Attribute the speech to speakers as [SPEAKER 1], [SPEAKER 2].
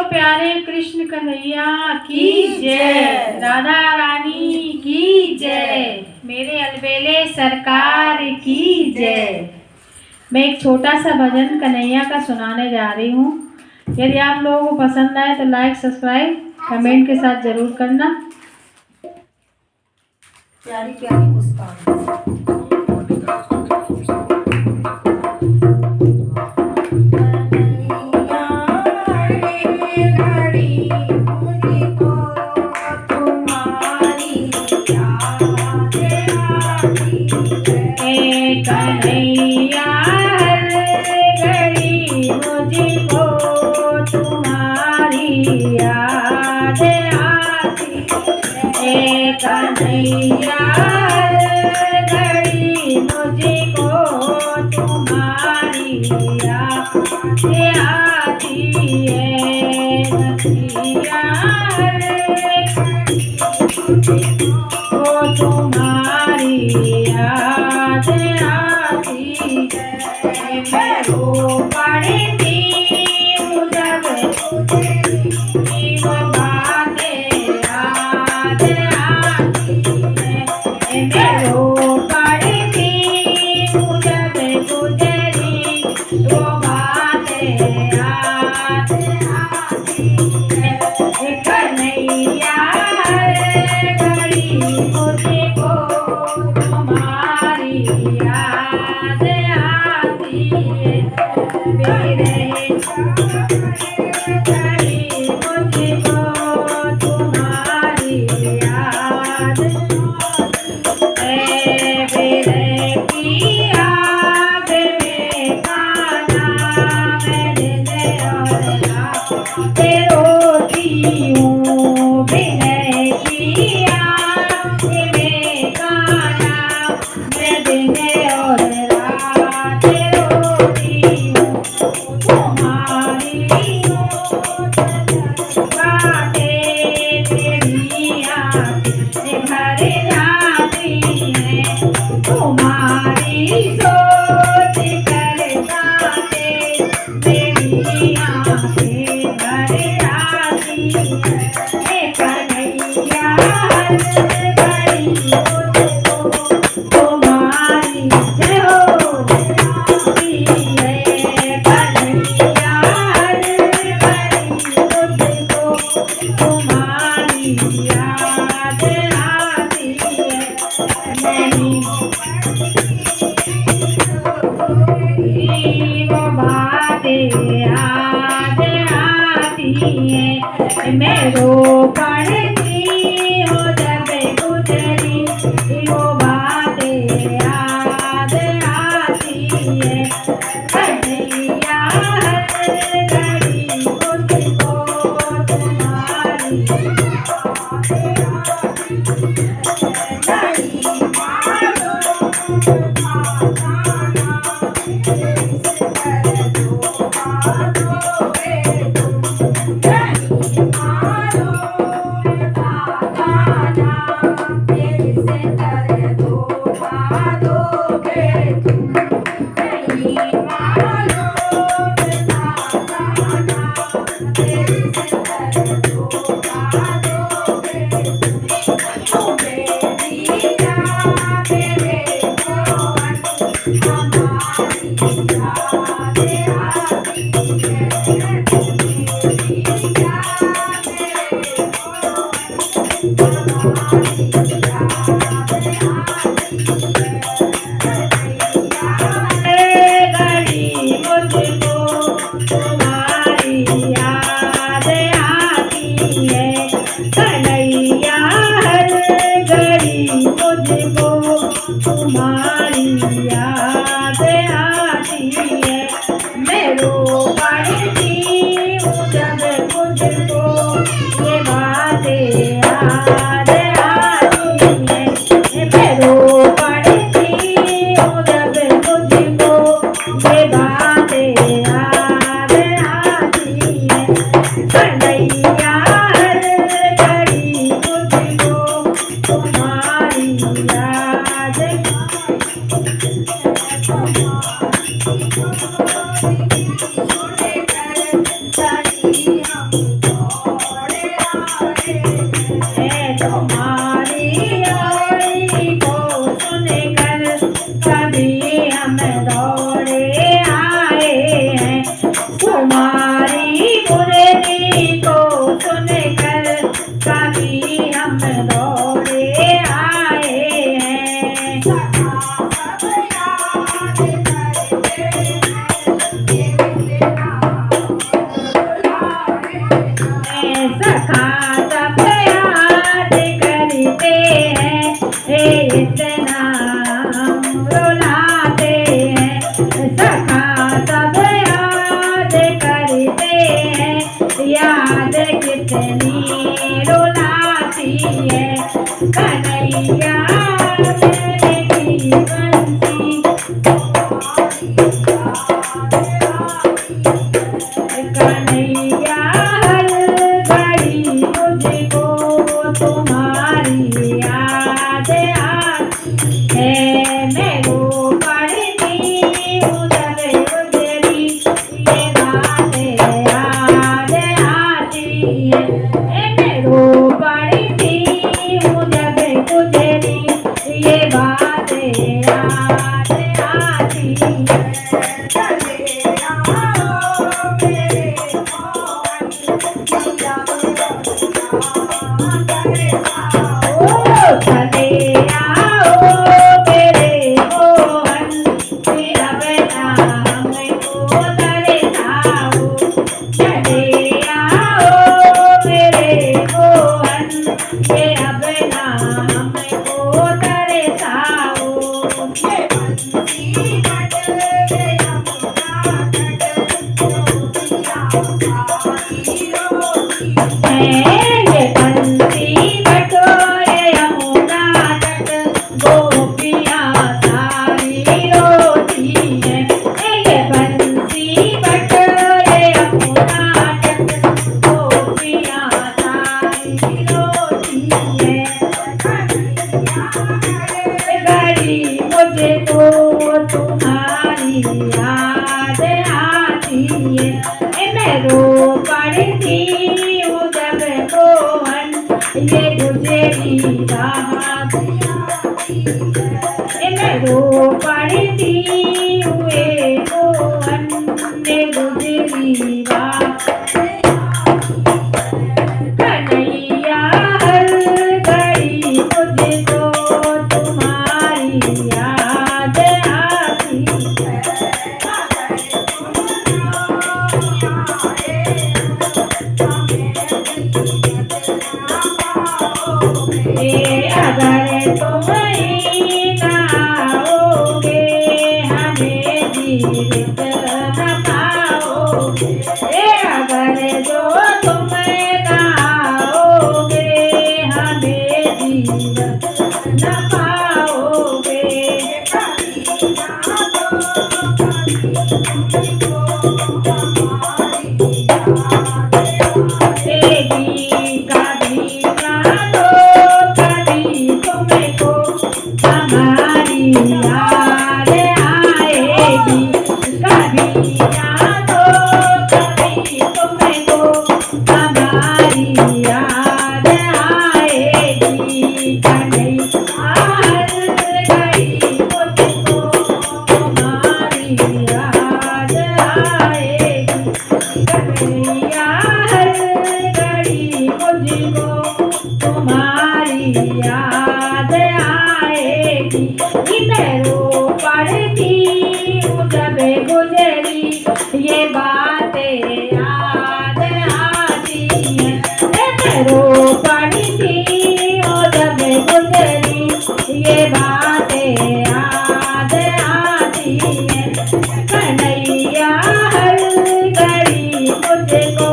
[SPEAKER 1] प्यारे कृष्ण कन्हैया की जय, राधा रानी की जय, मेरे अलबेले सरकार की जय। मैं एक छोटा सा भजन कन्हैया का सुनाने जा रही हूँ। यदि आप लोगों को पसंद आए तो लाइक सब्सक्राइब कमेंट के साथ जरूर करना।
[SPEAKER 2] प्यारी प्यारी मुस्कान।
[SPEAKER 1] कन्हैया हर घड़ी मुझको तुम्हारी याद आती है। कन्हैया हर घड़ी मुझको तुम्हारी याद आती है। कन्हैया हर घड़ी मुझको तुम्हारी याद आती है। मैं रो पड़ती हूँ जब तुझे वो बातें याद आती है। मैं रो पड़ती हूँ जब तुझे वो बातें याद आती है। कन्हैया हर घड़ी मुझको तुम्हारी याद आती है। मेरे घड़ी मुझको तुम्हारी याद है। मेरे की याद में खाना मैं दिन और रात रोती हूँ। विनय की याद में खाना मैं दिन और रात रोती हूँ। तुम्हारी बातें तेरी आँखें भर जाती हैं। तुम्हारी सोच कर बातें मेरी आँखें भर जाती हैं। कन्हैया हर घड़ी मुझको तुम्हारी जय हो जाती है। कन्हैया हर घड़ी मुझको तुम्हारी याद आती है। नहीं वो बातें याद आती है। मैं रो पड़ती हूँ जब गुजरी वो बातें याद आती है। कन्हैया हर घड़ी मुझको तुम्हारी तुम्हारी याद आती है। मैं रो पड़ती हूँ जब मुझको ये बातें याद आती है। मैं रो पड़ती हूँ जब मुझको ये बातें याद आती है। कन्हैया हर घड़ी मुझको तुम्हारी याद आती है। सखा सब याद करते हैं, इतना हम रुलाते हैं। सखा सब याद करते हैं, याद कितनी रुलाती है। कन्हैया मेरे की बंसी, कन्हैया हर घड़ी मुझको तुम्हारी याद आती है। मैं रो पड़ती हूँ जब गुजरी ये बातें याद आती है। मैं रो पड़ती हूँ जब गुजरी ये बातें याद आती है। चले आओ मेरे मोहन, मेरा बेटा हमको तरसाओ। चले आओ मेरे मोहन, मेरा बेटा हमको तरसाओ। ये बंसी बटे यमुना तट, ये बंसी बटोरे यमुना तट, गोपियाँ सारी रोती है। ये बंसी बटोरे यमुना तट, गोपियाँ सारी रोती है। घड़ी मुझको तुम्हारी याद आती है। मैं रो पड़ती हूँ जब मोहन ये गुजरी रात। मैं रो पड़ती हूँ ये मोहन ये गुजरी रात। कन्हैया हर घड़ी मुझको तुम्हारी याद आती है। अगर तुम ही ना आओगे हमें जीवित न पाओगे। अगर जो तुम ना आओगे हमें जीवित न पाओगे। कभी जानो कभी तुमको हमारी याद आएगी। कभी जानो कभी तुमको हमारी याद आएगी। कन्हैया हर घड़ी मुझको तुम्हारी याद आएगी। कन्हैया हर घड़ी मुझको तुम्हारी याद आएगी। मैं रो पड़ती हूँ जब गुजरी ये बातें याद आती है। मैं रो पड़ती हूँ जब गुजरी ये बातें याद आती है। कन्हैया हर घड़ी मुझको